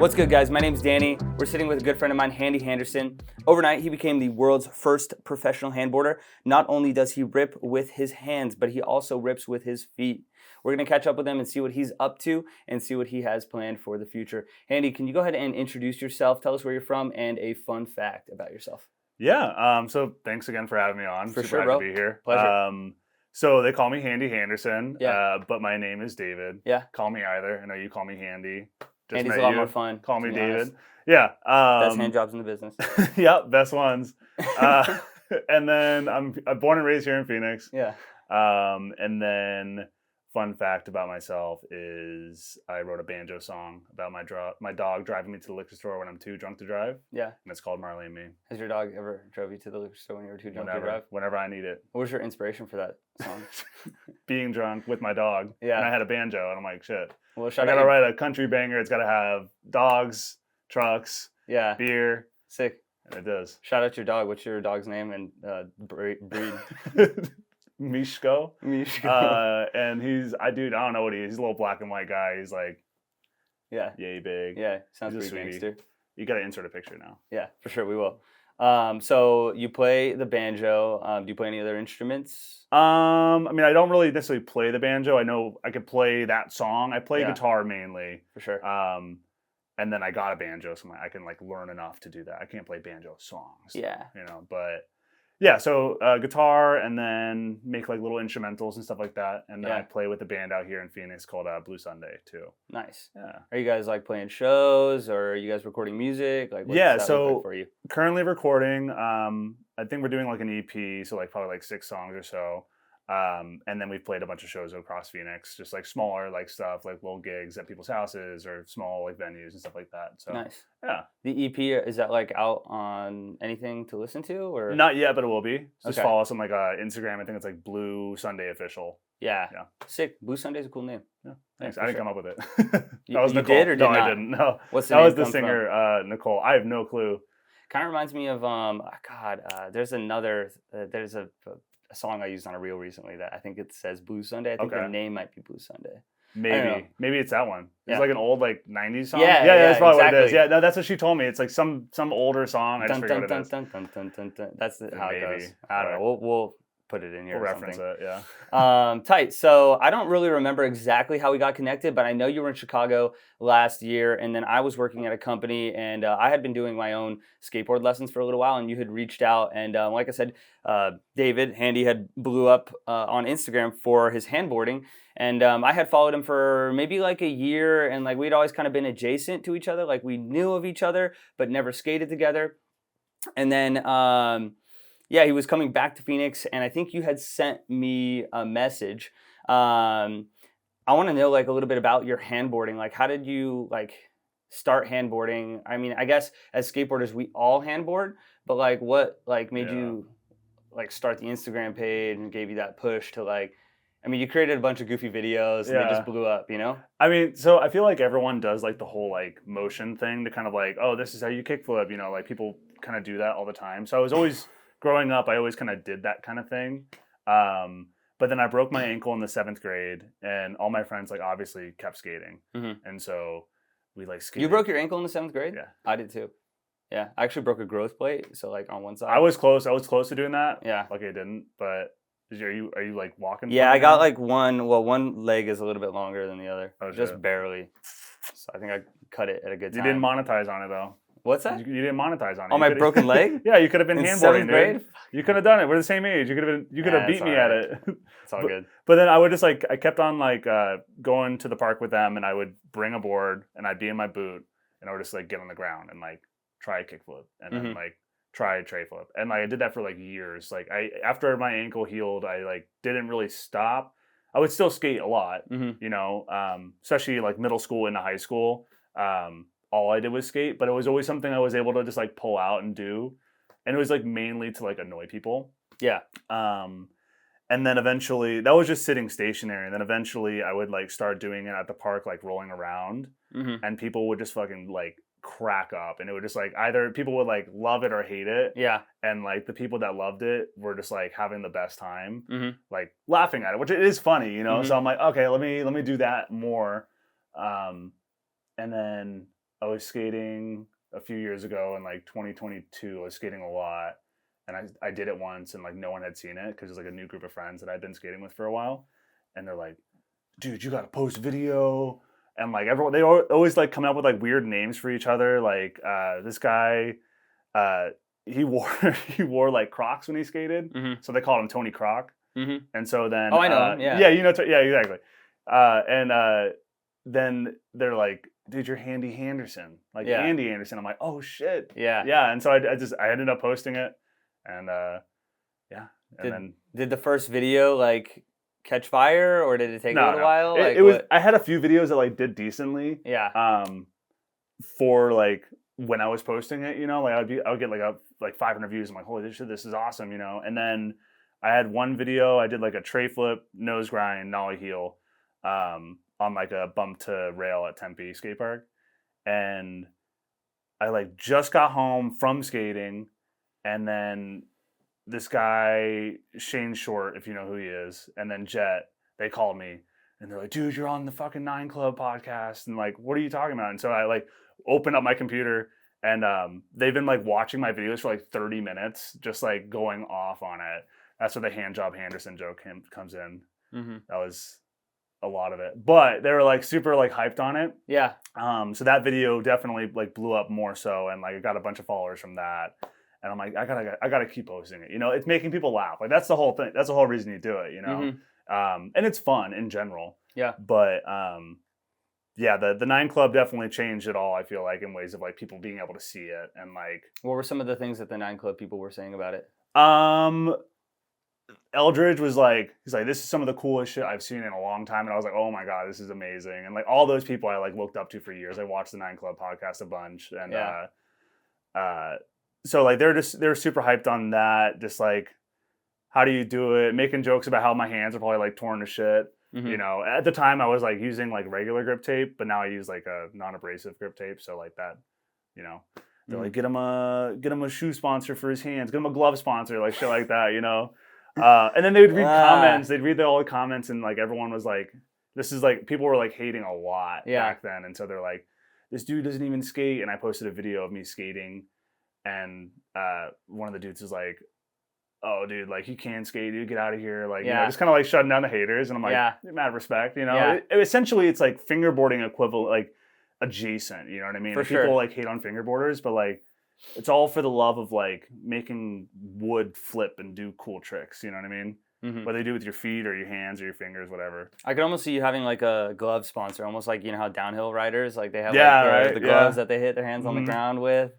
What's good, guys? My name's Danny. We're sitting with a good friend of mine, Handy Handerson. Overnight, he became the world's first professional handboarder. Not only does he rip with his hands, but he also rips with his feet. We're going to catch up with him and see what he's up to and see what he has planned for the future. Handy, can you go ahead and introduce yourself, tell us where you're from, and a fun fact about yourself? Yeah, so thanks again for having me on. For Super sure, happy bro. to be here. Pleasure. So they call me Handy Handerson, Yeah. but my name is David. Yeah. Call me either. I know you call me Handy. Just Handy's met a lot you. more fun. Call me to be David. honest. Yeah. Best hand jobs in the business. Yep, best ones. And then I'm born and raised here in Phoenix. Yeah. And then fun fact about myself is I wrote a banjo song about my dog driving me to the liquor store when I'm too drunk to drive. Yeah. And it's called Marley and Me. Has your dog ever drove you to the liquor store when you were too drunk to drive? Whenever I need it. What was your inspiration for that song? Being drunk with my dog. Yeah. And I had a banjo, and I'm like, shit. Well, I gotta write a country banger. It's gotta have dogs, trucks, Yeah. beer. Sick. And it does. Shout out your dog. What's your dog's name and breed? Mishko. Mishko. And I don't know what he is. He's a little black and white guy. He's like, yeah. yay big. Yeah. Sounds He's a pretty sweetie. gangster. You gotta insert a picture now. Yeah, for sure. We will. So you play the banjo. Do you play any other instruments? I mean, I don't really necessarily play the banjo. I know I could play that song. I play Yeah. guitar mainly. For sure. And then I got a banjo, so I can like learn enough to do that. I can't play banjo songs. Yeah. But yeah, so guitar, and then make like little instrumentals and stuff like that. And then I play with a band out here in Phoenix called Blue Sunday too. Nice. Yeah. Are you guys like playing shows, or are you guys recording music? Like, what's that look like for you? Currently recording. I think we're doing like an EP, so like probably like 6 songs or so. And then we've played a bunch of shows across Phoenix, just like smaller like stuff, like little gigs at people's houses or small like venues and stuff like that. So nice. Yeah. The EP, is that like out on anything to listen to, or not yet, but it will be. Just Okay. follow us on like Instagram. I think it's like Blue Sunday Official. Yeah. Yeah. Sick. Blue Sunday's a cool name. Yeah. Thanks. Yeah, I didn't for come up with it. You That was did Nicole. or did no, not? I didn't. No. What's the That name was the come from? singer, Nicole. I have no clue. Kind of reminds me of there's another there's a song I used on a reel recently that I think it says Blue Sunday. I think the Okay. name might be Blue Sunday. Maybe it's that one. It's Yeah. like an old like 90s song. Yeah, that's probably what it is. exactly. Yeah, no, that's what she told me. It's like some older song. I just Dun, forget dun, what it dun, is. dun, dun, dun, dun, dun. That's how it Maybe. goes. I don't know. We'll put it in here. We'll or reference something. it. Yeah. Tight. So I don't really remember exactly how we got connected, but I know you were in Chicago last year, and then I was working at a company, and I had been doing my own skateboard lessons for a little while, and you had reached out, and like I said, David Handy had blew up on Instagram for his handboarding, and I had followed him for maybe like a year, and like we'd always kind of been adjacent to each other, like we knew of each other, but never skated together, and then yeah, he was coming back to Phoenix, and I think you had sent me a message. I want to know like a little bit about your handboarding. Like, how did you like start handboarding? I mean, I guess as skateboarders, we all handboard, but like, what like made you like start the Instagram page and gave you that push to like? I mean, you created a bunch of goofy videos, and they just blew up, you know? I mean, so I feel like everyone does like the whole like motion thing to kind of like, oh, this is how you kickflip, you know, like people kind of do that all the time. So I was always growing up, I always kind of did that kind of thing. But then I broke my ankle in the 7th grade, and all my friends like obviously kept skating. Mm-hmm. And so we like skated. You broke your ankle in the 7th grade? Yeah. I did too. Yeah. I actually broke a growth plate. So like on one side. I was close to doing that. Yeah. Lucky I didn't, but are you like walking? Yeah, I got like one leg is a little bit longer than the other. Oh, just shit. barely. So I think I cut it at a good time. You didn't monetize on it though. What's that? You didn't monetize on it. On my broken leg? Yeah, you could have been In handboarding, 7th grade? dude. You could have done it. We're the same age. You could have beat it's me all at right. it. It's all good. But then I would just like, I kept on like going to the park with them, and I would bring a board, and I'd be in my boot, and I would just like get on the ground and like try a kickflip, and then like try a tray flip. And like I did that for like years. Like after my ankle healed, I like didn't really stop. I would still skate a lot, you know, especially like middle school into high school. All I did was skate, but it was always something I was able to just like pull out and do. And it was like mainly to like annoy people. Yeah. And then eventually, that was just sitting stationary. And then eventually I would like start doing it at the park, like rolling around. And people would just fucking like crack up. And it would just like either people would like love it or hate it. Yeah. And like the people that loved it were just like having the best time, like laughing at it, which it is funny, you know? So I'm like, okay, let me do that more. And then I was skating a few years ago in like 2022. I was skating a lot, and I did it once, and like no one had seen it because it was like a new group of friends that I'd been skating with for a while, and they're like, "Dude, you got to post video." And like everyone, they always like come up with like weird names for each other. Like this guy, he wore he wore like Crocs when he skated, so they called him Tony Croc. And so then, oh, I know him. Yeah, yeah, you know, yeah, exactly. And then they're like, "Dude, you're Handy Handerson, like Andy Anderson." I'm like, "Oh shit, yeah." And so I ended up posting it, and yeah. And did the first video like catch fire, or did it take a little while? It was. I had a few videos that like did decently. Yeah. For like when I was posting it, you know, like I would get like 500 views. I'm like, holy shit, this is awesome, you know. And then I had one video. I did like a tray flip, nose grind, nollie heel, on like a bump to rail at Tempe skate park, and I like just got home from skating, and then this guy Shane Short, if you know who he is, and then Jet, they called me and they're like, "Dude, you're on the fucking 9 Club podcast," and like, "What are you talking about?" And so I like opened up my computer, and they've been like watching my videos for like 30 minutes, just like going off on it. That's where the hand job Henderson joke comes in. That was a lot of it, but they were like super like hyped on it. Yeah. So that video definitely like blew up more so, and like I got a bunch of followers from that. And I'm like, I gotta keep posting it. You know, it's making people laugh. Like that's the whole thing. That's the whole reason you do it. You know, and it's fun in general. Yeah. But yeah, the 9 Club definitely changed it all. I feel like in ways of like people being able to see it and like. What were some of the things that the 9 Club people were saying about it? Eldridge was like, he's like, "This is some of the coolest shit I've seen in a long time," and I was like, "Oh my god, this is amazing!" And like all those people I like looked up to for years. I watched the 9 Club podcast a bunch, and so like they're super hyped on that. Just like, how do you do it? Making jokes about how my hands are probably like torn to shit. You know, at the time I was like using like regular grip tape, but now I use like a non-abrasive grip tape. So like that, you know, they're like, get him a shoe sponsor for his hands, get him a glove sponsor, like shit like that, you know. And then they would read comments. They'd read all the comments, and like everyone was like, this is like, people were like hating a lot back then. And so they're like, "This dude doesn't even skate." And I posted a video of me skating, and one of the dudes was like, "Oh, dude, like you can skate, dude, get out of here." Like, you know, just kind of like shutting down the haters. And I'm like, mad respect, you know. Essentially, it's like fingerboarding equivalent, like adjacent. You know what I mean? For like, sure. People like hate on fingerboarders, but like it's all for the love of like making wood flip and do cool tricks. You know what I mean? Whether you do it with your feet or your hands or your fingers, whatever. I could almost see you having like a glove sponsor, almost like, you know how downhill riders, like they have like the gloves that they hit their hands on the ground with.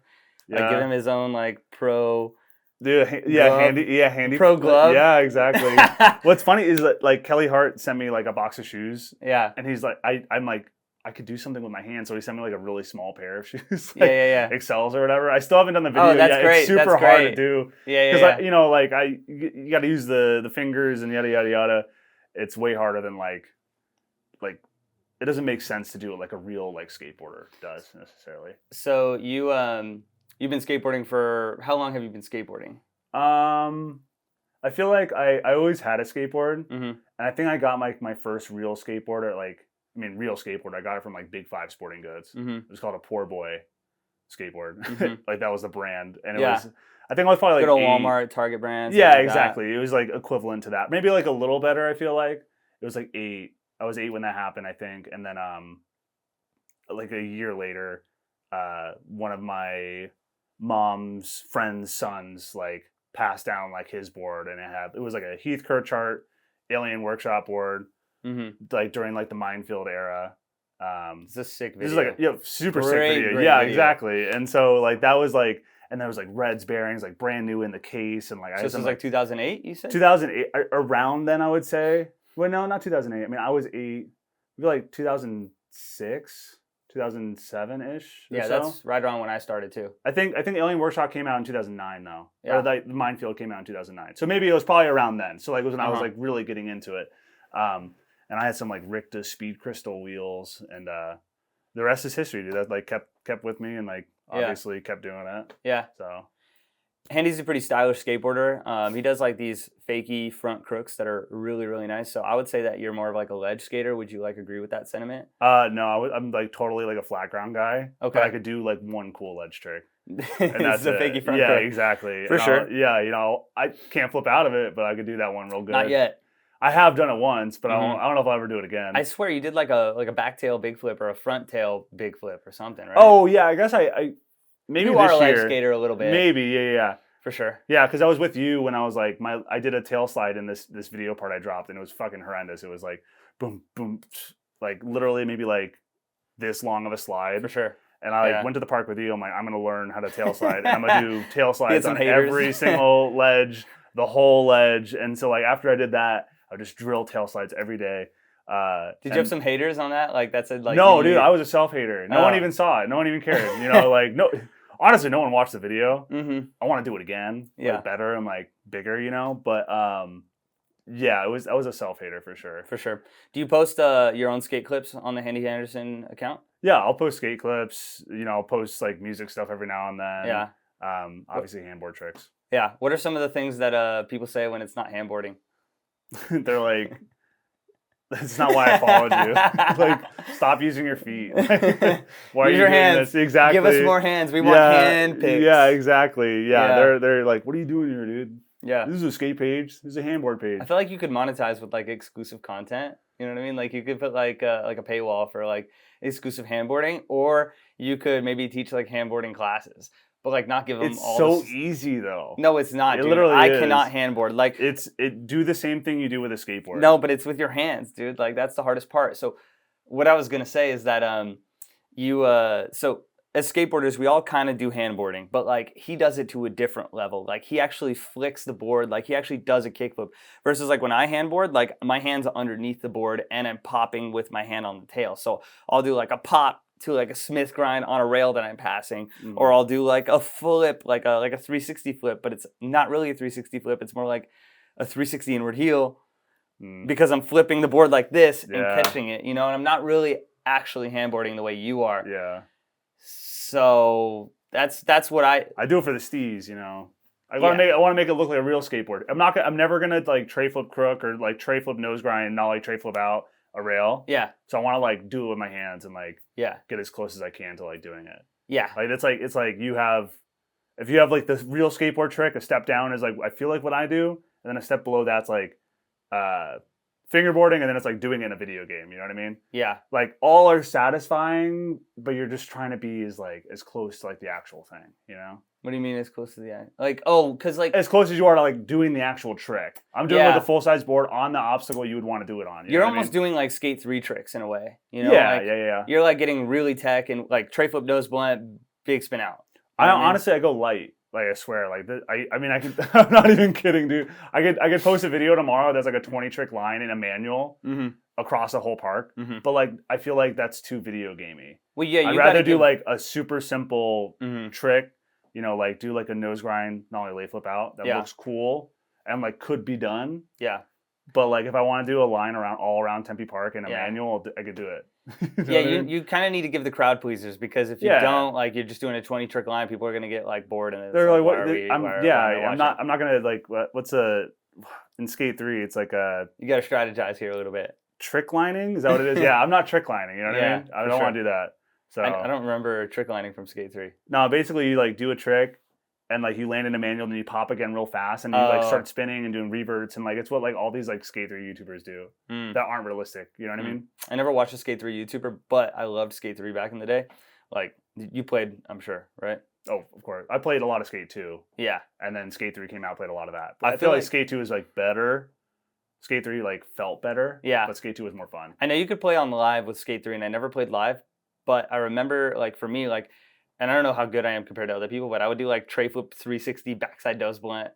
Like give him his own like pro. Dude, handy pro glove. Yeah, exactly. What's funny is that like Kelly Hart sent me like a box of shoes. Yeah. And he's like, I'm like, I could do something with my hands, so he sent me like a really small pair of shoes, like Excels or whatever. I still haven't done the video yet. Great. It's super hard to do. Because you know, like you got to use the fingers and yada yada yada. It's way harder than like it doesn't make sense to do it like a real like skateboarder does necessarily. So you've been skateboarding for how long? Have you been skateboarding? I feel like I always had a skateboard, and I think I got my first real skateboard at real skateboard. I got it from like Big 5 Sporting Goods. It was called a Poor Boy skateboard. Like that was the brand, and it was. I think it was probably like good old Walmart, Target brands. Yeah, exactly. It was like equivalent to that. Maybe like a little better. I feel like it was like 8. I was 8 when that happened, I think, and then like a year later, one of my mom's friend's sons like passed down like his board, and it was like a Heath Kirchart Alien Workshop board. Like during like the Minefield era. It's a sick video. This is like a super sick video. Great video. Exactly. And so like that was like, and there was like Reds bearings like brand new in the case, and like so this was like 2008. You said 2008 around then I would say. Well, no, not 2008. I mean, I was 8. Maybe like 2006. 2007-ish. Yeah, that's right around when I started too. I think Alien Workshop came out in 2009 though. Yeah. Or like the Minefield came out in 2009. So maybe it was probably around then. So like it was when I was like really getting into it. And I had some like Richta Speed Crystal wheels, and the rest is history, dude. That like kept with me, and like obviously kept doing it. Yeah. So Handy's a pretty stylish skateboarder. He does like these fakey front crooks that are really, really nice. So I would say that you're more of like a ledge skater. Would you like agree with that sentiment? No, I'm like totally like a flat ground guy. Okay. But I could do like one cool ledge trick. And It's that's the it. fakey front Yeah, crook. exactly. For And sure. yeah, I can't flip out of it, but I could do that one real good. Not yet. I have done it once, but Mhm. I don't know if I'll ever do it again. I swear you did like a back tail big flip or a front tail big flip or something, right? Oh yeah, I guess I maybe you this are a ledge year. skater a little bit. Maybe, yeah. For sure. Yeah, because I was with you when I was like I did a tail slide in this video part I dropped, and it was fucking horrendous. It was like boom, boom, like literally maybe like this long of a slide. For sure. And I Yeah. went to the park with you. I'm like, I'm gonna learn how to tail slide, and I'm gonna do tail slides some on haters. every single ledge, the whole ledge. And so like after I did that, I would just drill tail slides every day. Did you have some haters on that? Like that said like no, you- dude, I was a self hater. No one Oh. even saw it. No one even cared. You know, like no. Honestly, no one watched the video. Mhm. I want to do it again, Yeah. like better and like bigger, you know. But yeah, I was a self hater for sure. For sure. Do you post your own skate clips on the Handy Handerson account? Yeah, I'll post skate clips. You know, I'll post like music stuff every now and then. Yeah. Obviously handboard tricks. Yeah. What are some of the things that people say when it's not handboarding? They're like, that's not why I followed you. Like, stop using your feet. Why are Use you your doing hands. this? Exactly. Give us more hands. We want hand pics. Yeah, exactly. Yeah, Yeah. they're like, what are you doing here, dude? Yeah. This is a skate page. This is a handboard page. I feel like you could monetize with like exclusive content. You know what I mean? Like you could put like a paywall for like exclusive handboarding, or you could maybe teach like handboarding classes, but like not give them It's all. so the... easy though. No, it's not. It Dude. literally I is. cannot handboard. Like Do the same thing you do with a skateboard. no, but it's with your hands, dude. Like that's the hardest part. So what I was gonna say is that so as skateboarders, we all kind of do handboarding, but like he does it to a different level. Like he actually flicks the board, like he actually does a kickflip. Versus like when I handboard, like my hands are underneath the board and I'm popping with my hand on the tail. So I'll do like a pop to like a Smith grind on a rail that I'm passing, or I'll do like a flip, like a 360 flip, but it's not really a 360 flip. It's more like a 360 inward heel because I'm flipping the board like this and catching it, you know, and I'm not really actually handboarding the way you are. Yeah. So that's what I do it for the steez, you know. I want to make it look like a real skateboard. I'm never gonna like tray flip crook or like tray flip nose grind, not like tray flip out a rail. Yeah. So I want to like do it with my hands and like yeah get as close as I can to like doing it. yeah Like it's like if you have like the real skateboard trick, a step down is like I feel like what I do, and then a step below that's like fingerboarding, and then it's like doing it in a video game. You know what I mean? yeah. Like all are satisfying, but you're just trying to be as close to like the actual thing, you know? What do you mean as close to the eye? Like because like As close as you are to like doing the actual trick. I'm doing it Yeah. with a full size board on the obstacle you would want to do it on. You you're know what I almost mean? doing like skate 3 tricks in a way. You know? Yeah, like, yeah. You're like getting really tech and like tray flip nose blunt, big spin out. You know what I mean? Honestly, I go light. Like I swear, like I mean, I could. I'm not even kidding, dude. I could post a video tomorrow that's like a 20 trick line in a manual across a whole park. But like, I feel like that's too video gamey. Well, yeah, I'd rather do like a super simple trick. You know, like do like a nose grind, not only lay flip out that looks cool and like could be done. Yeah. But like if I want to do a line all around Tempe Park in a manual, I could do it. You kind of need to give the crowd pleasers, because if you don't, like you're just doing a 20 trick line, people are gonna get like bored and they're like, what? I'm I'm not gonna like what's in Skate 3? It's like a You gotta strategize here a little bit. trick lining. Is that what it is? Yeah, I'm not trick lining. You know what I mean? I don't want to do that. So I don't remember trick lining from Skate 3. No, basically you like do a trick and like you land in a manual and then you pop again real fast and you like start spinning and doing reverts, and like it's what like all these like Skate 3 YouTubers do that aren't realistic. You know what I mean? I never watched a Skate 3 YouTuber, but I loved Skate 3 back in the day. Like you played, I'm sure, right? Oh, of course. I played a lot of Skate 2. Yeah. And then Skate 3 came out, played a lot of that. But I feel feel like like Skate 2 is like better. Skate 3 like felt better. Yeah. But Skate 2 was more fun. I know you could play on live with Skate 3, and I never played live, but I remember like for me, like, and I don't know how good I am compared to other people, but I would do like tray flip 360 backside nose blunt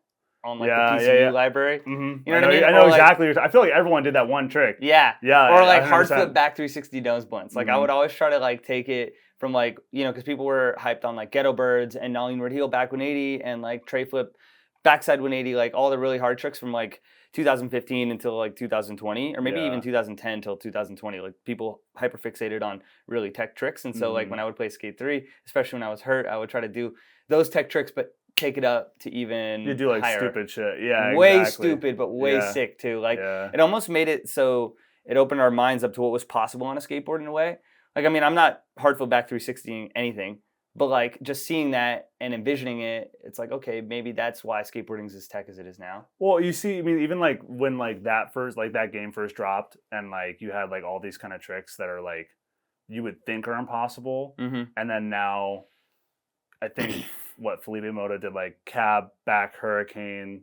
on like the PCU library. Mm-hmm. You know what I mean? I know Or, like, exactly. I feel like everyone did that one trick. Yeah. Yeah. Or like 100%. hard flip back 360 nose blunts. Like I would always try to like take it from like, you know, because people were hyped on like ghetto birds and nollie inward heel back 180 and like tray flip backside 180, like all the really hard tricks from like 2015 until like 2020, or maybe even 2010 till 2020. Like people hyper fixated on really tech tricks. And so like when I would play Skate 3, especially when I was hurt, I would try to do those tech tricks, but take it up to even You do like higher. stupid shit. Yeah, Way exactly. stupid, but way Yeah. sick too. Like Yeah. it almost made it so it opened our minds up to what was possible on a skateboard in a way. Like I mean, I'm not Hartfield back 360 anything, but like just seeing that and envisioning it, it's like okay, maybe that's why skateboarding is as tech as it is now. Well, you see, I mean, even like when like that game first dropped, and like you had like all these kind of tricks that are like you would think are impossible, Mm-hmm. and then now, I think what Felipe Mota did, like cab back hurricane,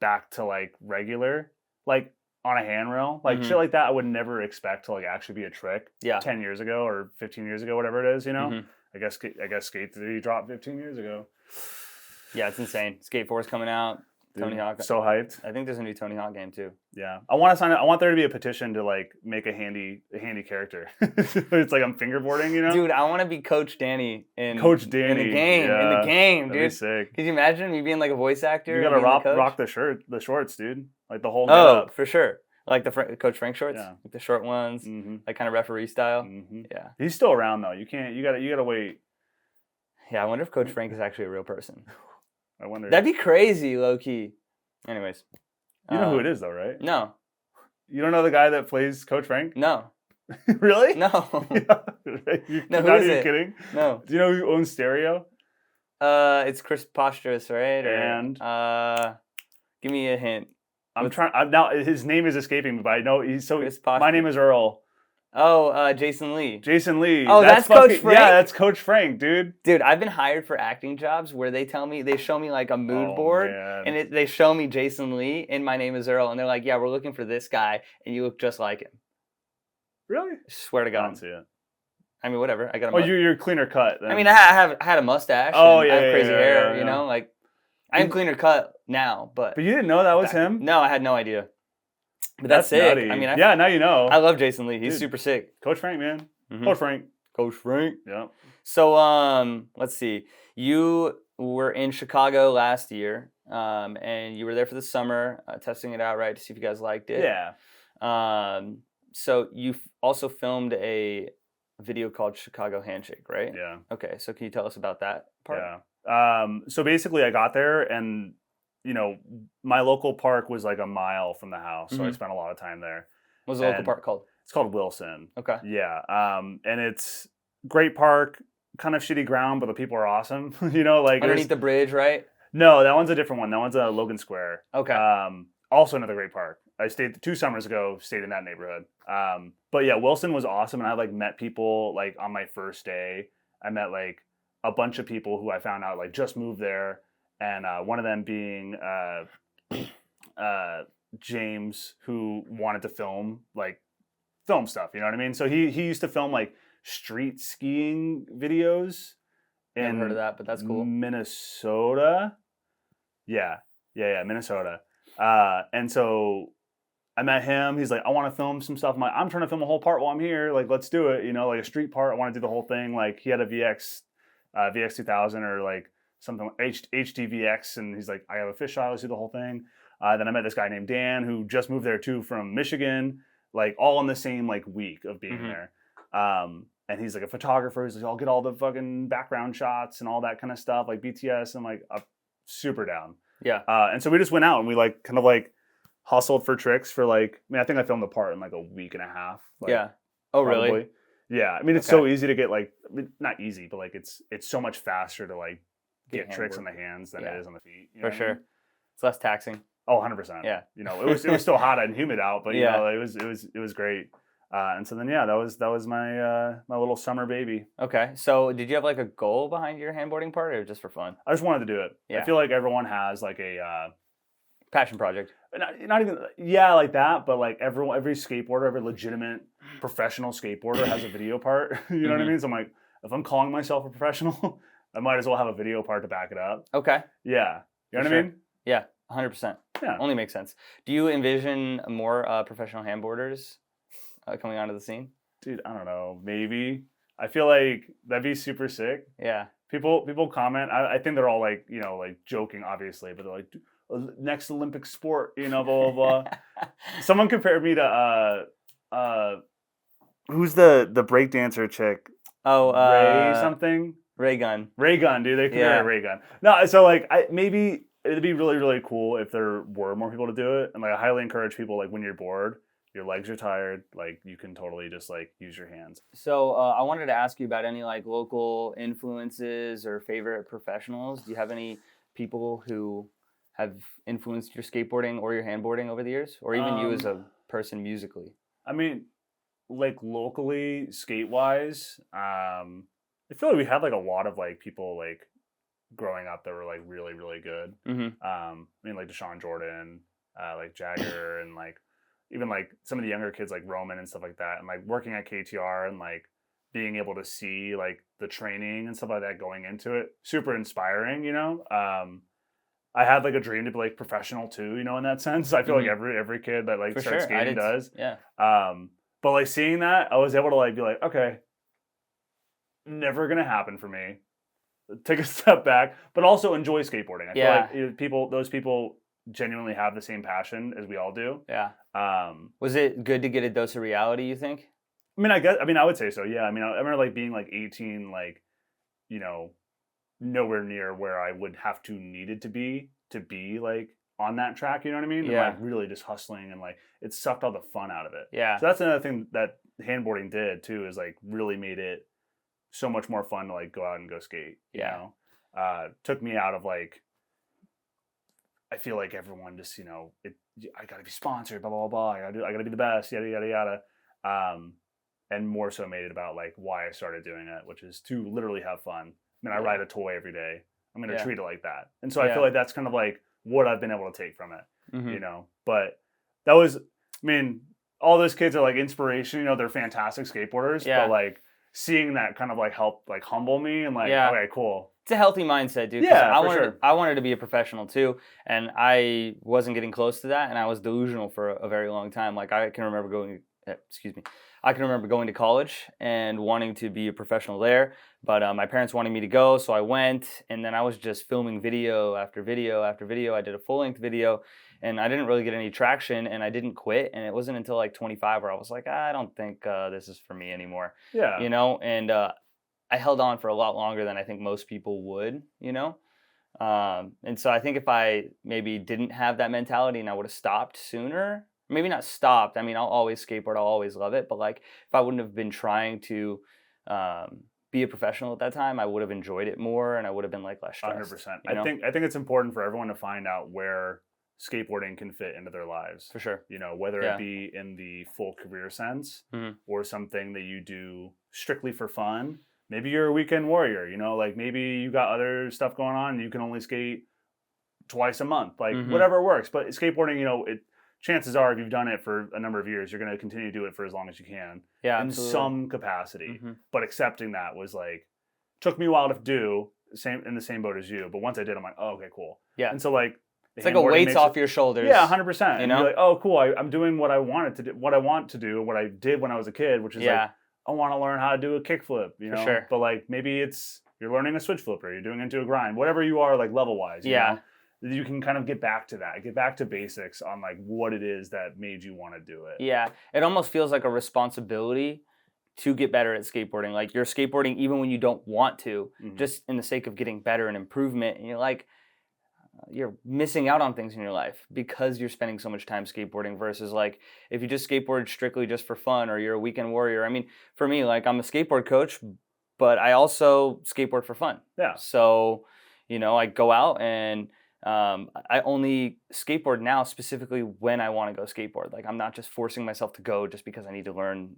back to like regular, like on a handrail, like Mhm. shit like that. I would never expect to like actually be a trick. Yeah. 10 years ago or 15 years ago, whatever it is, you know. Mhm. I guess Skate 3 dropped 15 years ago. Yeah, it's insane. Skate 4 is coming out. Dude, Tony Hawk. so hyped. I think there's a new Tony Hawk game too. Yeah, I want to sign it. I want there to be a petition to like make a handy character. It's like I'm fingerboarding, you know. Dude, I want to be Coach Danny in Coach Danny in the game. In yeah, the game, that'd be dude. sick. Could you imagine me being like a voice actor? You and gotta being the coach? rock the shorts, dude. Like the whole Oh, getup. for sure. Like the Coach Frank shorts, Yeah. like the short ones, Mm-hmm. like kind of referee style. Mm-hmm. Yeah, He's still around though. You gotta wait. yeah. I wonder if Coach Frank is actually a real person. I wonder. That'd be crazy, low key. Anyways, You know who it is though, right? No, You don't know the guy that plays Coach Frank? no, Really? no, Yeah. You're No, who not is even it? kidding. no. Do you know who owns Stereo? It's Chris Postrous, right? And? Give me a hint. Now his name is escaping me, but I know he's so. Chris My name is Earl. Oh, Jason Lee. Jason Lee. Oh, that's Coach Frank? Yeah, that's Coach Frank, dude. Dude, I've been hired for acting jobs where they show me like a mood Oh, board, man. and they show me Jason Lee, and my name is Earl, and they're like, yeah, we're looking for this guy, and you look just like him. Really? Swear to I don't God. see it. I mean, whatever. I got a Oh, mu- you're cleaner cut. Then. I mean, I had a mustache. Oh, and yeah, I have yeah, crazy yeah, hair. yeah, You know, yeah. like I am cleaner cut now, but you didn't know that was him? No, I had no idea. But that's sick. nutty. I mean, yeah, now you know. I love Jason Lee. He's Dude. super sick. Coach Frank, man. Mhm. Coach Frank. Coach Frank. Yeah. So, let's see. You were in Chicago last year, and you were there for the summer, testing it out, right, to see if you guys liked it. Yeah. So you also filmed a video called Chicago Handshake, right? Yeah. Okay, so can you tell us about that part? Yeah. So basically, I got there, and you know, my local park was like a mile from the house, so I Mhm. spent a lot of time there. What was the local And- park called? It's called Wilson. Okay. Yeah. And it's great park, kind of shitty ground, but the people are awesome. You know, like Underneath the bridge, right? No, that one's a different one. That one's Logan Square. Okay. Also another great park. I stayed 2 summers ago. Stayed in that neighborhood. But yeah, Wilson was awesome, and I like met people like on my first day. I met like a bunch of people who I found out like just moved there, and one of them being James, who wanted to film stuff. You know what I mean? So he used to film like street skiing videos. Never heard of that, but that's cool. Minnesota. Yeah, Minnesota. And so I met him. He's like, I want to film some stuff. I'm trying to film a whole part while I'm here. Like, let's do it. You know, like a street part. I want to do the whole thing. Like, he had a VX 2000 or like something HDVX, and he's like, I have a fisheye. Let's do the whole thing. Then I met this guy named Dan who just moved there too from Michigan. Like all in the same like week of being there. And he's like a photographer. He's like, I'll get all the fucking background shots and all that kind of stuff, like BTS. I'm like, super down. Yeah. And so we just went out and we like kind of like hustled for tricks for like, I mean, I think I filmed the part in like a week and a half. Like, yeah. Oh, probably. really? Yeah. I mean, it's so easy to get like, I mean, not easy, but like it's so much faster to like get tricks in the hands than it is on the feet. You know for sure. It's less taxing. Oh, 100%. Yeah. You know, it was still hot and humid out, but you Yeah. know, it was great. And so then, yeah, that was my my little summer baby. Okay. So did you have like a goal behind your handboarding part, or just for fun? I just wanted to do it. Yeah. I feel like everyone has like a Passion project. not even like that, but like every skateboarder, every legitimate professional skateboarder has a video part. You know what I mean? So I'm like, if I'm calling myself a professional, I might as well have a video part to back it up. Okay. Yeah. You know what sure. I mean? Yeah. 100%. Yeah. Only makes sense. Do you envision more professional handboarders coming onto the scene? Dude, I don't know. Maybe. I feel like that'd be super sick. Yeah. People comment. I think they're all like, you know, like joking, obviously, but they're like, next Olympic sport, you know, blah, blah, blah. Someone compared me to, who's the breakdancer chick? Oh, Ray something? Ray gun. Ray gun, dude. They consider it a ray gun. No, so like maybe it'd be really, really cool if there were more people to do it. And like I highly encourage people, like when you're bored, your legs are tired, like you can totally just like use your hands. So I wanted to ask you about any like local influences or favorite professionals. Do you have any people who have influenced your skateboarding or your handboarding over the years, or even you as a person musically? I mean, like locally, skate wise, I feel like we had like a lot of like people like growing up that were like really, really good. I mean, like Deshaun Jordan, like Jagger, and like even like some of the younger kids like Roman and stuff like that, and like working at KTR and like being able to see like the training and stuff like that going into it, super inspiring, you know. I had like a dream to be like professional too, you know, in that sense. I feel like every kid that like starts skating does. Yeah. But like seeing that, I was able to like be like, okay, never gonna happen for me. Take a step back, but also enjoy skateboarding. I feel like those people genuinely have the same passion as we all do. Yeah. Was it good to get a dose of reality, you think? I mean, I would say so. Yeah. I mean, I remember like being like 18, like, you know, nowhere near where I would have needed to be like on that track, you know what I mean? Yeah. And like really just hustling and like it sucked all the fun out of it. Yeah. So that's another thing that handboarding did too, is like really made it so much more fun to like go out and go skate. You know? Took me out of like, I feel like everyone just, you know, I gotta be sponsored, blah, blah, blah. I gotta be the best, yada, yada, yada. And more so made it about like why I started doing it, which is to literally have fun. I mean, I ride a toy every day. I'm going to treat it like that. And so I feel like that's kind of like what I've been able to take from it, you know, but that was, I mean, all those kids are like inspiration, you know, they're fantastic skateboarders, but like seeing that kind of like help like humble me and like, okay, cool. It's a healthy mindset, dude. Yeah, I wanted to be a professional too, and I wasn't getting close to that, and I was delusional for a very long time. Like I can remember going to college and wanting to be a professional there, but my parents wanted me to go, so I went, and then I was just filming video after video after video. I did a full-length video, and I didn't really get any traction, and I didn't quit, and it wasn't until like 25 where I was like, I don't think this is for me anymore. Yeah. You know, and I held on for a lot longer than I think most people would, you know? And so I think if I maybe didn't have that mentality and I would have stopped sooner, maybe not stopped. I mean, I'll always skateboard. I'll always love it. But like, if I wouldn't have been trying to be a professional at that time, I would have enjoyed it more and I would have been like less stressed. 100%. I think it's important for everyone to find out where skateboarding can fit into their lives. For sure. You know, whether it be in the full career sense or something that you do strictly for fun. Maybe you're a weekend warrior, you know, like maybe you got other stuff going on and you can only skate twice a month, like whatever works. But skateboarding, you know, chances are if you've done it for a number of years, you're going to continue to do it for as long as you can in some capacity. But accepting that was like, took me a while to do, in the same boat as you. But once I did, I'm like, oh, okay, cool. Yeah. And so like, it's like a weight's off your shoulders. Yeah, 100%. You know, you're like, oh, cool. I'm doing what I wanted to do, what I want to do, what I did when I was a kid, which is like, I want to learn how to do a kickflip, you know? Sure. But like maybe you're learning a switch flip or you're doing into a grind, whatever you are like level wise. You know? You can kind of get back to that, get back to basics on like what it is that made you want to do it. Yeah. It almost feels like a responsibility to get better at skateboarding. Like you're skateboarding even when you don't want to, just in the sake of getting better and improvement. And you're like, you're missing out on things in your life because you're spending so much time skateboarding versus like if you just skateboard strictly just for fun or you're a weekend warrior. I mean, for me, like I'm a skateboard coach, but I also skateboard for fun. Yeah. So, you know, I go out and I only skateboard now specifically when I want to go skateboard. Like I'm not just forcing myself to go just because I need to learn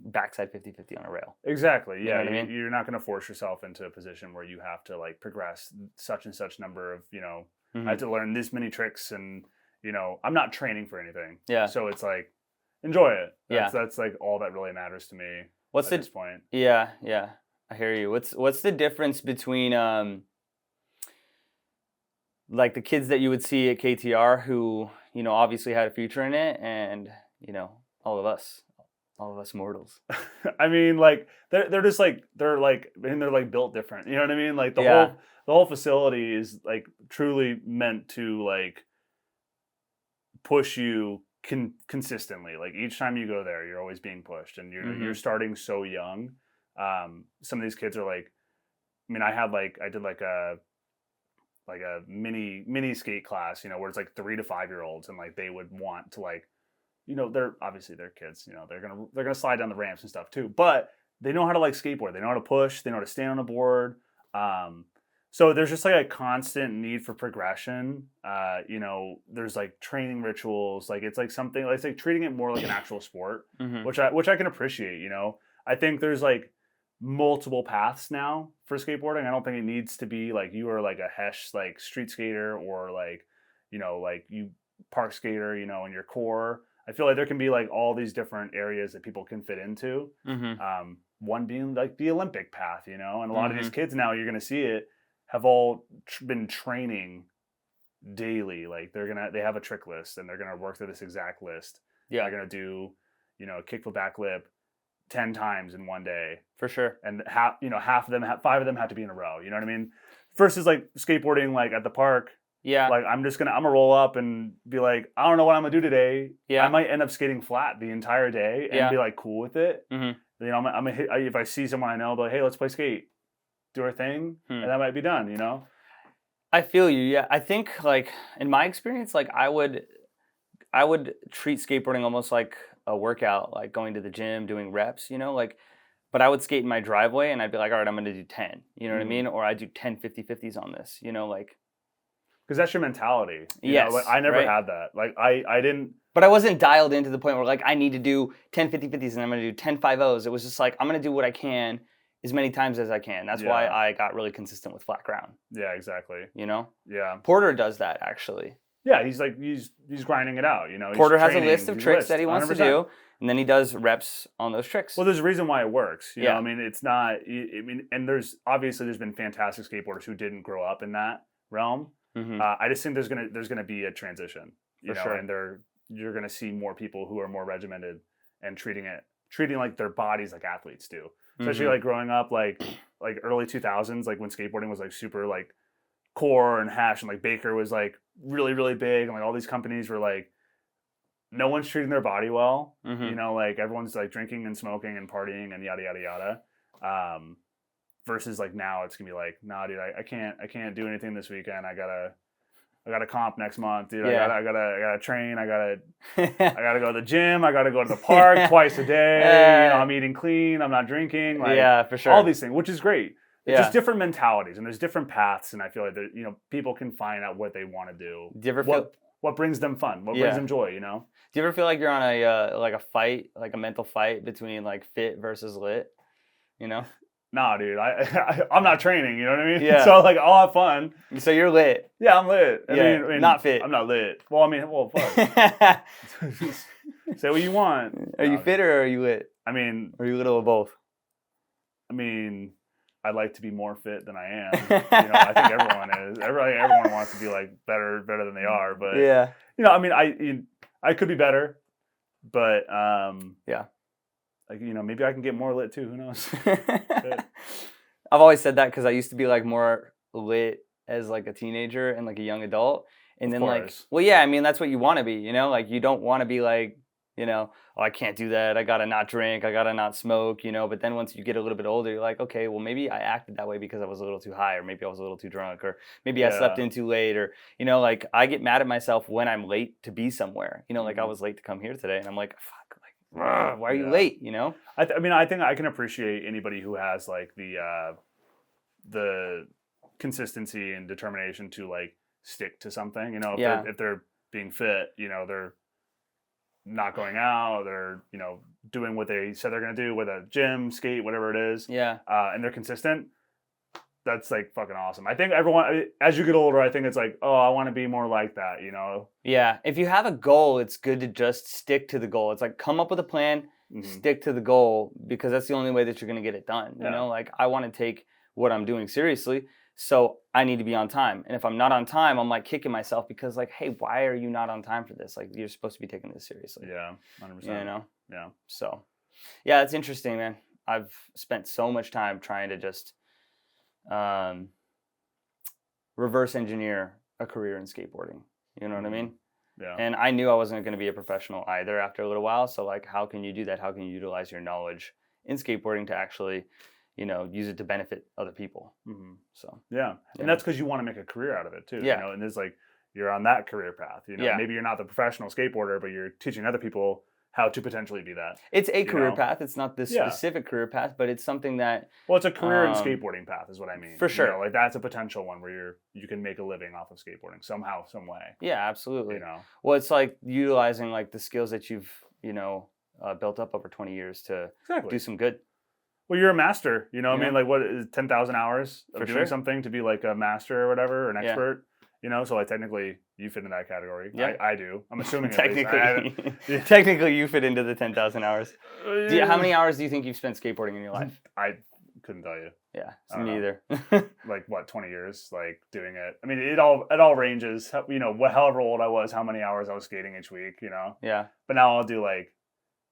backside 50-50 on a rail. Exactly. Yeah. You know what I mean? You're not going to force yourself into a position where you have to like progress such and such number of, you know, I have to learn this many tricks and, you know, I'm not training for anything. Yeah. So it's like, enjoy it. That's like all that really matters to me at this point. Yeah. Yeah. I hear you. What's the difference between, like the kids that you would see at KTR who, you know, obviously had a future in it and, you know, all of us mortals. I mean, like they're just like they're like built different. You know what I mean? Like the whole facility is like truly meant to like push you consistently. Like each time you go there, you're always being pushed, and you're starting so young. Some of these kids are like mean, I did like a mini skate class, where it's like 3 to 5 year olds, and like they would want to like, they're obviously they're kids, they're gonna slide down the ramps and stuff too, but they know how to like skateboard, they know how to push, they know how to stand on a board. So there's just like a constant need for progression. There's like training rituals, like it's like something, it's like treating it more like an actual sport, Mm-hmm. which I can appreciate. I think there's like multiple paths now for skateboarding. I don't think it needs to be like you are like a hesh like street skater, or like like you park skater, in your core. I feel like there can be like all these different areas that people can fit into. Mm-hmm. One being like the Olympic path, and a lot of these Mm-hmm. kids now, you're going to see it, have all been training daily. Like they have a trick list, and they're going to work through this exact list. Yeah, They're going to do a kickflip backflip 10 times in one day, for sure. and half of them, 5 of them have to be in a row. You know what I mean? Versus like skateboarding, like at the park. Yeah. Like I'm gonna roll up and be like, I don't know what I'm gonna do today. Yeah. I might end up skating flat the entire day and be like cool with it. Mm-hmm. I'm gonna hit, if I see someone I know, I'll be like, hey, let's play skate, do our thing, and that might be done. I feel you. Yeah, I think like in my experience, like I would treat skateboarding almost like a workout, like going to the gym, doing reps. Like, but I would skate in my driveway, and I'd be like, all right, I'm gonna do 10. You know what I mean? Or I do 10 50/50s on this. Like. Because that's your mentality. Yes, like, I never had that. Like I didn't. But I wasn't dialed into the point where like I need to do 10 50/50s and I'm going to do 10 5/0s. It was just like I'm going to do what I can as many times as I can. That's why I got really consistent with flat ground. Yeah, exactly. Yeah. Porter does that actually. Yeah, he's like he's grinding it out. Porter has a list of tricks that he wants 100%. To do, and then he does reps on those tricks. Well, there's a reason why it works. You know, I mean, it's not. I mean, and there's been fantastic skateboarders who didn't grow up in that realm. Mm-hmm. I just think there's gonna be a transition, sure. and you're gonna see more people who are more regimented and treating like their bodies like athletes do. Especially like growing up like early 2000s, like when skateboarding was like super like core and hash, and like Baker was like really really big, and like all these companies were like, no one's treating their body well. Like everyone's like drinking and smoking and partying and yada yada yada. Versus like now it's gonna be like, nah, dude, I can't do anything this weekend. I gotta comp next month, dude. Yeah. I gotta train. I gotta go to the gym. I gotta go to the park twice a day. I'm eating clean. I'm not drinking. Like, yeah, for sure. All these things, which is great. It's just different mentalities, and there's different paths, and I feel like people can find out what they want to do. Do you ever feel what brings them fun? What brings them joy? Do you ever feel like you're on a like a fight, like a mental fight between like fit versus lit? Nah, dude, I'm not training, you know what I mean? Yeah. So, like, I'll have fun. So you're lit. Yeah, I'm lit. I Yeah, mean, not fit. I'm not lit. Well, fuck. Say what you want. Are you fit or are you lit? I mean... Or are you a little of both? I mean, I'd like to be more fit than I am. I think everyone is. Everyone wants to be, like, better than they are. But, yeah. I mean, I could be better. But, yeah. Like, maybe I can get more lit too. Who knows? I've always said that because I used to be like more lit as like a teenager and like a young adult. And then like, well, yeah, I mean, that's what you want to be, like you don't want to be like, oh, I can't do that. I got to not drink. I got to not smoke, But then once you get a little bit older, you're like, okay, well, maybe I acted that way because I was a little too high, or maybe I was a little too drunk, or maybe I slept in too late, or, like I get mad at myself when I'm late to be somewhere, like I was late to come here today and I'm like, fuck. Why are you late? I mean, I think I can appreciate anybody who has like the consistency and determination to like stick to something. If they're being fit, they're not going out, they're doing what they said they're gonna do with a gym, skate, whatever it is. Yeah. And they're consistent. That's like fucking awesome. I think everyone, as you get older, I think it's like, oh, I want to be more like that, Yeah. If you have a goal, it's good to just stick to the goal. It's like come up with a plan, stick to the goal, because that's the only way that you're going to get it done. Like I want to take what I'm doing seriously, so I need to be on time. And if I'm not on time, I'm like kicking myself because like, hey, why are you not on time for this? Like you're supposed to be taking this seriously. Yeah, 100%. Yeah. So, yeah, it's interesting, man. I've spent so much time trying to just reverse engineer a career in skateboarding. You know what I mean? Yeah. And I knew I wasn't going to be a professional either after a little while. So like, how can you do that? How can you utilize your knowledge in skateboarding to actually, use it to benefit other people. Mm-hmm. So yeah, and that's because you want to make a career out of it too. Yeah. And there's like you're on that career path. Yeah. Maybe you're not the professional skateboarder, but you're teaching other people how to potentially be that. It's a career path. It's not this Yeah. specific career path, but it's something that. Well, it's a career in skateboarding path, is what I mean. For sure. Like that's a potential one where you can make a living off of skateboarding somehow, some way. Yeah, absolutely. Well, it's like utilizing like the skills that you've built up over 20 years to do some good. Well, you're a master. I mean, like what is 10,000 hours of doing sure. something to be like a master or whatever, or an expert. So like technically you fit in that category. Yeah. I do. I'm assuming technically you fit into the 10,000 hours. How many hours do you think you've spent skateboarding in your life? I couldn't tell you. Yeah, me either. Like what, 20 years, like doing it. I mean, it all ranges. However old I was, how many hours I was skating each week. Yeah. But now I'll do like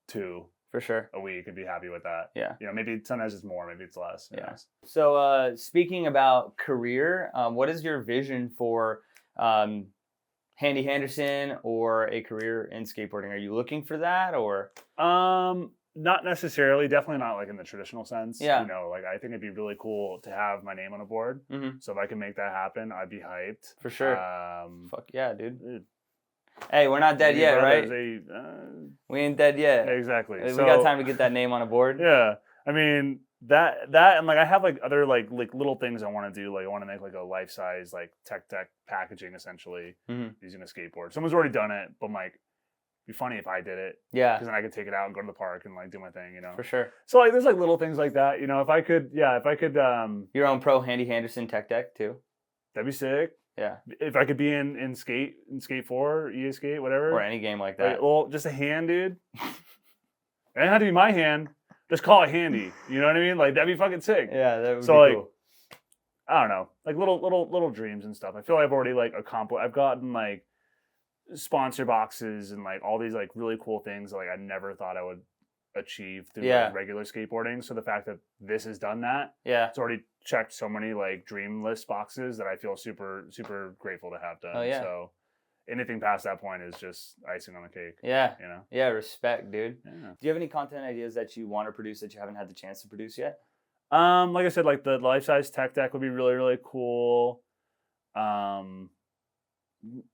2 for sure a week and be happy with that. Yeah. Maybe sometimes it's more, maybe it's less. Yeah. So speaking about career, what is your vision for Handy Handerson or a career in skateboarding? Are you looking for that or? Not necessarily. Definitely not like in the traditional sense. Yeah. Like I think it'd be really cool to have my name on a board. Mm-hmm. So if I can make that happen, I'd be hyped. For sure. Fuck yeah, dude. Hey, we're not dead yet, right? We ain't dead yet. Exactly. We got time to get that name on a board. Yeah. I mean that and like I have like other like little things I want to do. Like I want to make like a life size like tech packaging essentially using a skateboard. Someone's already done it, but I'm like, it'd be funny if I did it. Yeah. Because then I could take it out and go to the park and like do my thing. For sure. So like there's like little things like that. If I could. Your own pro Handy Handerson tech deck too. That'd be sick. Yeah. If I could be in Skate 4, EA Skate, whatever. Or any game like that. Like, well, just a hand, dude. It doesn't have to be my hand. Just call it Handy. You know what I mean? Like, that'd be fucking sick. Yeah, that would be cool. I don't know. Like, little dreams and stuff. I feel like I've already, like, accomplished. I've gotten, like, sponsor boxes and, like, all these, like, really cool things that, like, I never thought I would achieve through like, regular skateboarding. So the fact that this has done that, it's already checked so many like dream list boxes that I feel super super grateful to have done. Oh, yeah. So anything past that point is just icing on the cake. Yeah. Yeah, respect, dude. Yeah. Do you have any content ideas that you want to produce that you haven't had the chance to produce yet? Like I said, like the life size tech deck would be really really cool.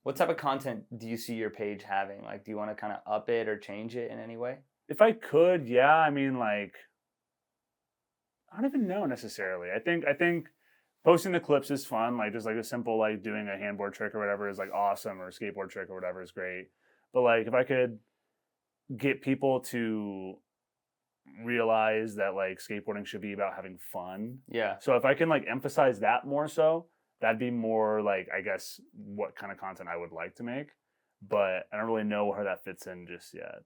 What type of content do you see your page having? Like, do you want to kind of up it or change it in any way? If I could, yeah. I mean, like, I don't even know necessarily. I think posting the clips is fun. Like, just like a simple, like, doing a handboard trick or whatever is, like, awesome, or a skateboard trick or whatever is great. But, like, if I could get people to realize that, like, skateboarding should be about having fun. Yeah. So if I can, like, emphasize that more so, that'd be more, like, I guess, what kind of content I would like to make. But I don't really know where that fits in just yet.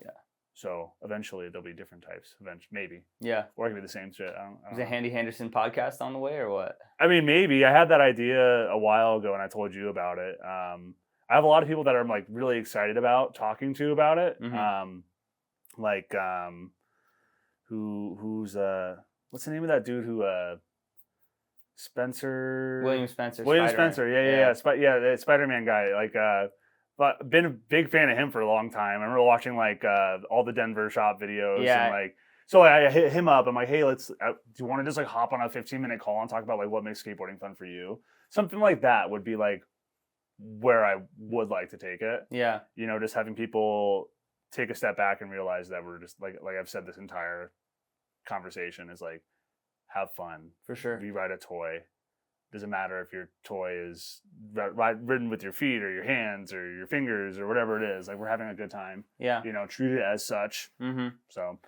Yeah. So eventually there'll be different types. Maybe. Yeah. Or it could be the same shit. I don't Is a Handy Handerson podcast on the way or what? I mean, maybe. I had that idea a while ago and I told you about it. I have a lot of people that I'm like really excited about talking to about it. Mm-hmm. Who's what's the name of that dude who William Spencer. Spencer. Yeah. The Spider-Man guy. Like but been a big fan of him for a long time. I remember watching like all the Denver shop videos and like so I hit him up. I'm like, hey, do you want to just like hop on a 15-minute call and talk about like what makes skateboarding fun for you? Something like that would be like where I would like to take it. Yeah. Just having people take a step back and realize that we're just like I've said this entire conversation is like have fun. For sure. We ride a toy. Doesn't matter if your toy is ridden with your feet or your hands or your fingers or whatever it is. Like, we're having a good time. Yeah. Treat it as such. Mm-hmm. So,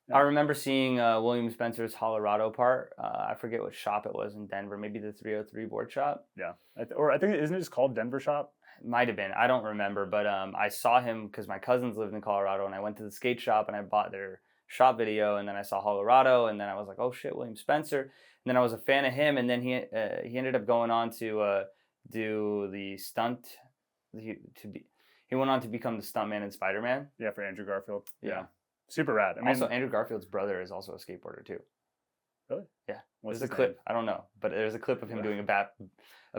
yeah. I remember seeing William Spencer's Colorado part. I forget what shop it was in Denver. Maybe the 303 board shop. Yeah. I think, isn't it just called Denver shop? Might have been. I don't remember. But I saw him because my cousins lived in Colorado and I went to the skate shop and I bought their shop video, and then I saw Colorado, and then I was like, oh shit, William Spencer. And then I was a fan of him, and then he ended up going on to do the stunt. He went on to become the stuntman in Spider-Man. Yeah, for Andrew Garfield. Yeah. Super rad. Also, Andrew Garfield's brother is also a skateboarder too. Really? Yeah. What's there's a his clip. name? I don't know, but there's a clip of him doing a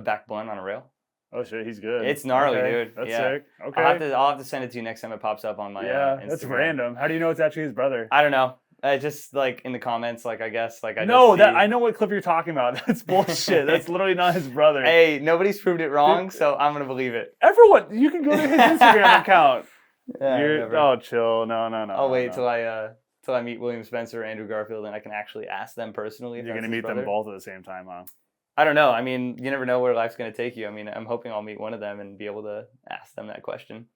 back blunt on a rail. Oh shit, he's good. It's gnarly, dude. That's sick. Okay. I'll have to send it to you next time it pops up on my Instagram. That's random. How do you know it's actually his brother? I don't know. Just like in the comments, like I guess, like I No, just that see- I know what clip you're talking about. That's bullshit. That's literally not his brother. Hey, nobody's proved it wrong, so I'm gonna believe it. Everyone, you can go to his Instagram account. Yeah, whatever. Oh, chill. No. I'll wait till I meet William Spencer or Andrew Garfield, and I can actually ask them personally. If You're that's gonna his meet them brother. both at the same time, huh? I don't know. I mean, you never know where life's gonna take you. I mean, I'm hoping I'll meet one of them and be able to ask them that question.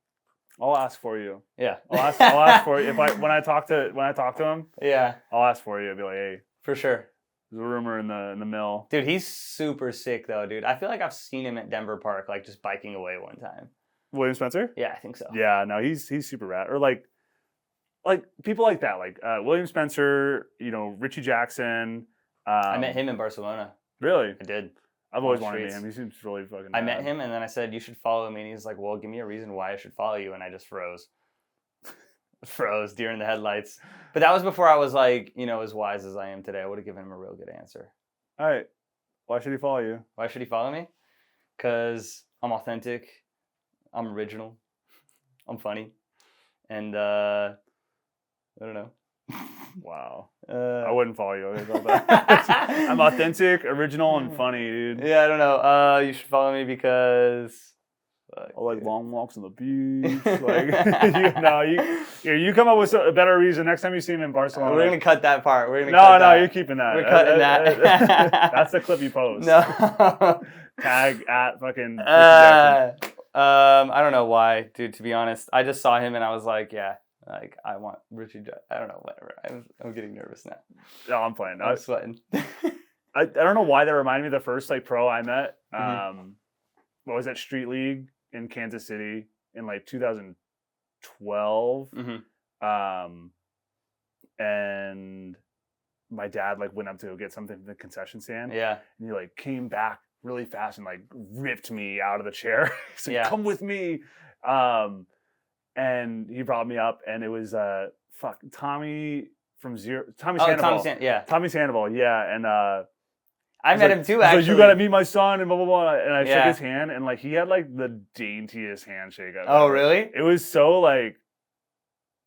I'll ask for you. Yeah. I'll ask for you when I talk to him. Yeah, I'll ask for you. I'll be like, hey, for sure. there's a rumor in the mill. Dude, he's super sick though, dude. I feel like I've seen him at Denver Park, like just biking away one time. William Spencer? Yeah, I think so. Yeah, no, he's super rad. Or like people like that, like William Spencer, Richie Jackson. I met him in Barcelona. Really? I did. I've always the wanted to meet streets. him. He seems really fucking I met rad. him and then I said, you should follow me. And he's like, well, give me a reason why I should follow you. And I just froze. Froze deer in the headlights. But that was before I was like, as wise as I am today. I would have given him a real good answer. All right. Why should he follow you? Why should he follow me? Because I'm authentic. I'm original. I'm funny. And I don't know. Wow. I wouldn't follow you. I'm authentic, original, and funny, dude. Yeah, I don't know. You should follow me because I like long walks on the beach. You come up with a better reason next time you see him in Barcelona. We're gonna cut that part. We're gonna No, cut that. you're keeping that. We're cutting that. That's the clip you post. No. Tag at fucking. I don't know why, dude. To be honest, I just saw him and I was like, yeah, like I want Richie. I don't know, whatever. I'm getting nervous now. No, I'm playing. I'm sweating. I don't know why that reminded me of the first pro I met. Mm-hmm. What was that, Street League in Kansas City in 2012. Mm-hmm. And my dad went up to go get something from the concession stand. Yeah. And he came back really fast and ripped me out of the chair. He's like, Yeah. come with me. And he brought me up and it was Tommy from Zero. Tommy Sandoval. Tommy Sandoval, yeah. And I met him too, he's actually. like, you gotta meet my son and blah blah blah. And I shook Yeah. his hand and he had the daintiest handshake I've Oh, ever. really? It was so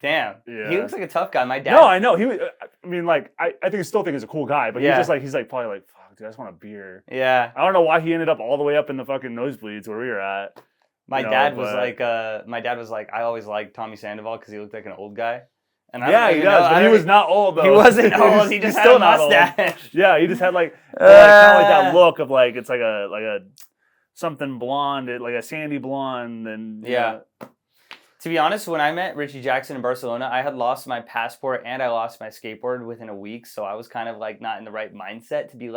Damn. Yeah. He looks like a tough guy. My dad. No, I know. He was, I mean, I still think he's a cool guy, but Yeah. he's probably fuck, dude, I just want a beer. Yeah. I don't know why he ended up all the way up in the fucking nosebleeds where we were at. My dad was like, I always liked Tommy Sandoval because he looked like an old guy. And I Yeah, don't he even does. know- But he was not old though. He wasn't old. He just he's had a not old. mustache. Yeah, he just had kind of that look of it's like a something blonde, like a sandy blonde, and Yeah. To be honest, when I met Richie Jackson in Barcelona, I had lost my passport and I lost my skateboard within a week. So I was kind of not in the right mindset to be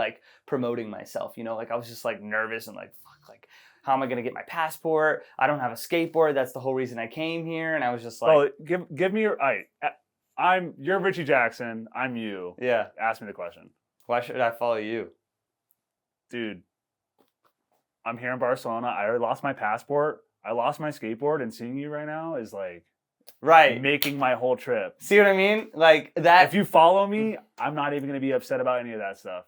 promoting myself. I was just nervous and fuck, how am I going to get my passport? I don't have a skateboard. That's the whole reason I came here. And I was just well, give me your, you're Richie Jackson. I'm you. Yeah. Ask me the question. Why should I follow you? Dude, I'm here in Barcelona. I already lost my passport. I lost my skateboard, and seeing you right now is Right. making my whole trip. See what I mean? That. If you follow me, I'm not even going to be upset about any of that stuff.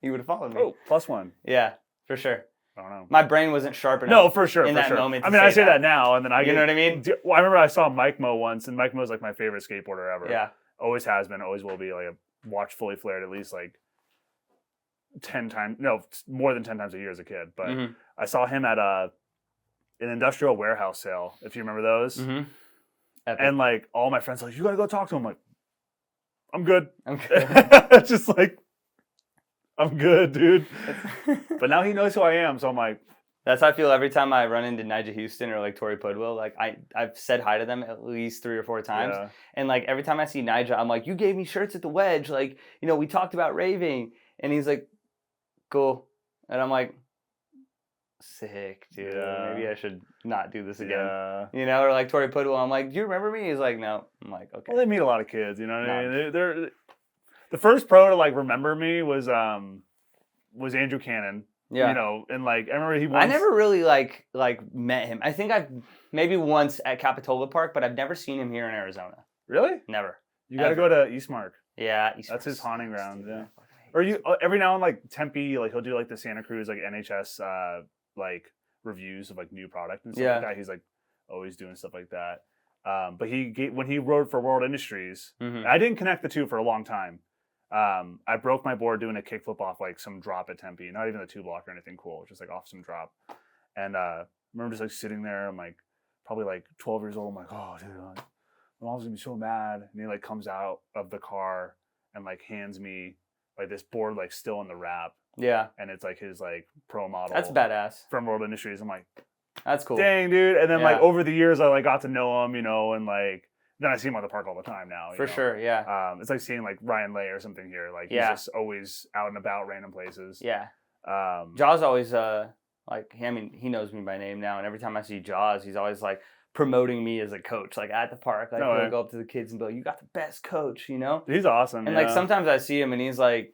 You would have followed me. Oh, +1. Yeah, for sure. I don't know. My brain wasn't sharp enough. No, for sure. in for that sure. moment I to mean, I say say that now, and then You know what I mean? Well, I remember I saw Mike Mo once, and Mike Mo's my favorite skateboarder ever. Yeah. Always has been, always will be. I watch Fully Flared at least 10 times, no, more than 10 times a year as a kid. But Mm-hmm. I saw him at an industrial warehouse sale, if you remember those. Mm-hmm. Epic. And all my friends you gotta go talk to him. I'm good. Okay. Just I'm good, dude. But now he knows who I am, so I'm That's how I feel every time I run into Nigel Houston or Tori Pudwill. I've said hi to them at least 3 or 4 times. Yeah. And every time I see Nigel, I'm you gave me shirts at the Wedge. We talked about raving. And he's like, cool. And I'm sick, dude. Yeah. Maybe I should not do this again. Yeah. Or Tori Pudwill. I'm do you remember me? He's like, no. I'm okay. Well, they meet a lot of kids, you know what I mean? They're the first pro to remember me was Andrew Cannon. Yeah. And I remember he once, I never really met him. I think I've maybe once at Capitola Park, but I've never seen him here in Arizona. Really? Never. You got to go to Eastmark. Yeah, That's his haunting ground. Yeah. Or you every now and Tempe, he'll do the Santa Cruz NHS reviews of new product and stuff like that. He's always doing stuff like that. But when he rode for World Industries, Mhm. I didn't connect the two for a long time. I broke my board doing a kickflip off like some drop at Tempe, not even a 2 block or anything cool, just like off some drop. And I remember just like sitting there. I'm like probably like 12 years old. I'm like, oh dude, my mom's gonna be so mad. And he like comes out of the car and like hands me like this board like still in the wrap, Yeah. and it's like his like pro model. That's badass. From World Industries. I'm like, That's cool. dang, dude. And then like Yeah. over the years, I like got to know him, and like then I see him on the park all the time now. For sure. Yeah. It's like seeing like Ryan Lay or something here. Like he's Yeah. just always out and about random places. Yeah. Um, Jaws always like I mean he knows me by name now, and every time I see Jaws, he's always like promoting me as a coach, like at the park. Like he'll go up to the kids and be like, "You got the best coach," you know. He's awesome. And like sometimes I see him and he's like,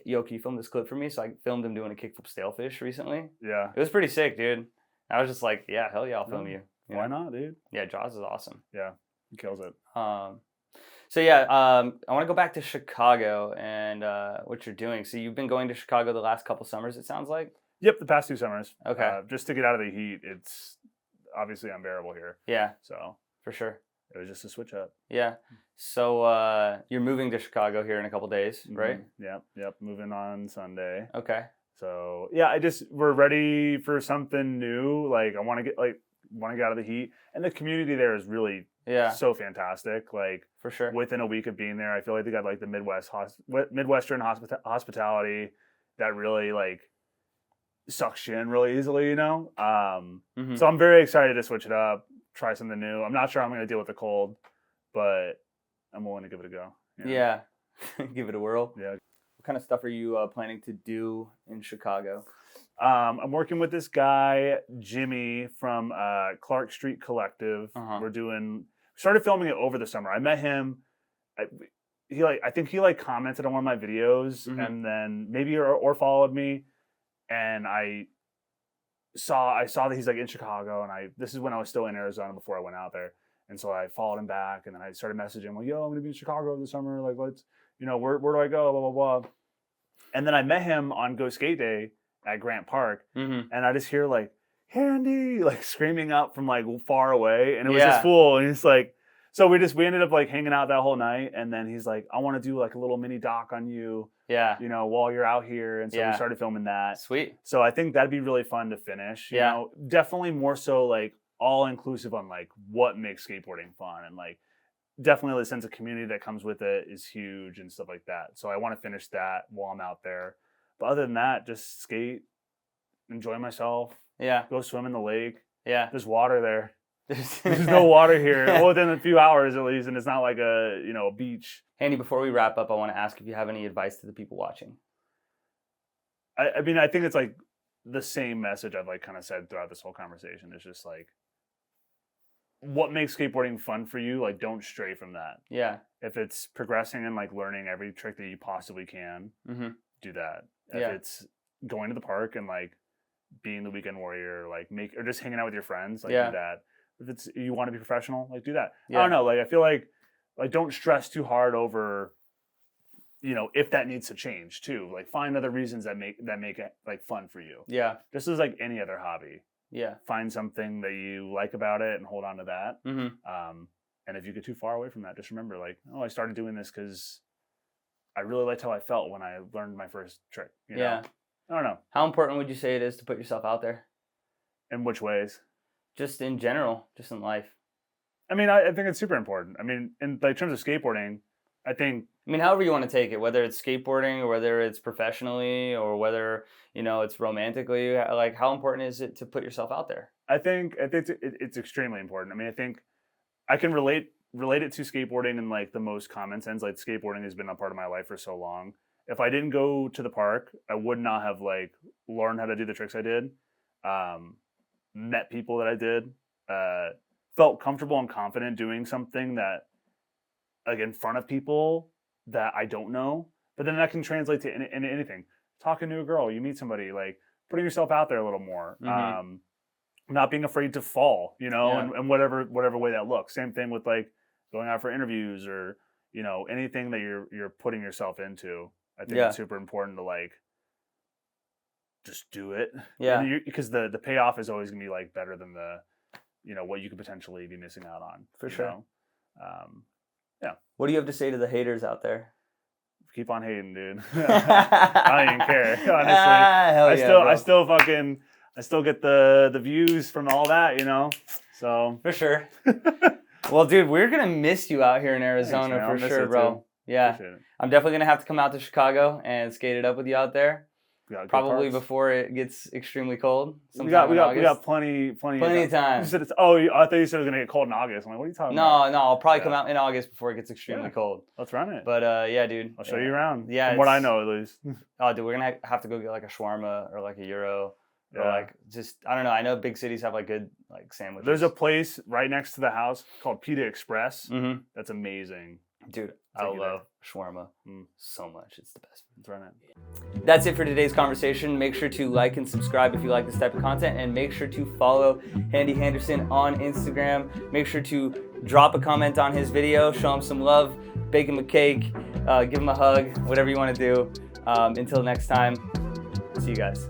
"Yo, can you film this clip for me?" So I filmed him doing a kickflip stalefish recently. Yeah. It was pretty sick, dude. I was just like, "Yeah, hell yeah, I'll film you." Why not, dude? Yeah, Jaws is awesome. Yeah, he kills it. So yeah, I want to go back to Chicago and what you're doing. So you've been going to Chicago the last couple summers, it sounds like. Yep, the past 2 summers. Okay. Just to get out of the heat, it's obviously unbearable here. Yeah, So for sure. it was just a switch up. Yeah. So you're moving to Chicago here in a couple days, right? Yep. Moving on Sunday. Okay. So yeah, we're ready for something new. Like I want to get out of the heat, and the community there is really so fantastic. Like for sure. Within a week of being there, I feel like they got like the Midwestern hospitality that really like sucks you in really easily, So I'm very excited to switch it up, try something new. I'm not sure I'm going to deal with the cold, but I'm willing to give it a go. Yeah. Give it a whirl. Yeah. What kind of stuff are you planning to do in Chicago? I'm working with this guy, Jimmy, from Clark Street Collective. We started filming it over the summer. I met him. I think he commented on one of my videos, and then maybe or followed me, and I saw that he's like in Chicago, and this is when I was still in Arizona before I went out there, and so I followed him back, and then I started messaging him like, "Yo, I'm gonna be in Chicago this summer. Like, let's, where do I go? Blah blah blah." And then I met him on Go Skate Day at Grant Park, and I just hear like Handy like screaming out from like far away, and it was this fool, and he's like, so we ended up like hanging out that whole night, and then he's like, I want to do like a little mini doc on you, while you're out here, and so we started filming that. Sweet. So I think that'd be really fun to finish. You know, definitely more so like all inclusive on like what makes skateboarding fun, and like definitely the sense of community that comes with it is huge and stuff like that. So I want to finish that while I'm out there. But other than that, just skate, enjoy myself. Yeah. Go swim in the lake. Yeah. There's water there. There's no water here. Well, within a few hours at least, and it's not like a beach. Handy, before we wrap up, I want to ask if you have any advice to the people watching. I mean, I think it's like the same message I've like kind of said throughout this whole conversation. It's just like, what makes skateboarding fun for you? Like, don't stray from that. Yeah. If it's progressing and like learning every trick that you possibly can, do that. If it's going to the park and like being the weekend warrior, like or just hanging out with your friends, like do that. If it's you want to be professional, like do that. I don't know. Like I feel like don't stress too hard over, if that needs to change too. Like find other reasons that make it like fun for you. Yeah. Just as like any other hobby. Yeah. Find something that you like about it and hold on to that. And if you get too far away from that, just remember like, oh, I started doing this because I really liked how I felt when I learned my first trick. You know? I don't know. How important would you say it is to put yourself out there? In which ways? Just in general, just in life. I mean, I think it's super important. I mean, in like terms of skateboarding, I mean, however you want to take it, whether it's skateboarding or whether it's professionally or whether, it's romantically, like how important is it to put yourself out there? I think it's extremely important. I mean, I think I can relate it to skateboarding in like the most common sense. Like skateboarding has been a part of my life for so long. If I didn't go to the park, I would not have like learned how to do the tricks I did, met people that I did, felt comfortable and confident doing something that like in front of people that I don't know, but then that can translate to anything. Talking to a girl, you meet somebody, like putting yourself out there a little more, not being afraid to fall, and whatever way that looks. Same thing with like going out for interviews or, anything that you're putting yourself into. I think it's super important to like just do it. Yeah. Because the payoff is always gonna be like better than what you could potentially be missing out on. For sure. Yeah. What do you have to say to the haters out there? Keep on hating, dude. I don't even care. Honestly, I still get the views from all that, So for sure. Well, dude, we're gonna miss you out here in Arizona. Thanks, for sure, bro. Too. Yeah, I'm definitely gonna have to come out to Chicago and skate it up with you out there. Probably before it gets extremely cold. We got plenty of time. You said I thought you said it was gonna get cold in August. I'm like, what are you talking about? No, I'll probably come out in August before it gets extremely cold. Let's run it. But yeah, dude, I'll show you around. Yeah, from what I know at least. Oh, dude, we're gonna have to go get like a shawarma or like a gyro. Or like just I don't know. I know big cities have like good like sandwiches. There's a place right next to the house called Pita Express. Mm-hmm. That's amazing. Dude, I love shawarma so much. It's the best. Let's run it. That's it for today's conversation. Make sure to like and subscribe if you like this type of content, and make sure to follow Handy Handerson on Instagram. Make sure to drop a comment on his video, show him some love, bake him a cake, give him a hug, whatever you want to do. Until next time, see you guys.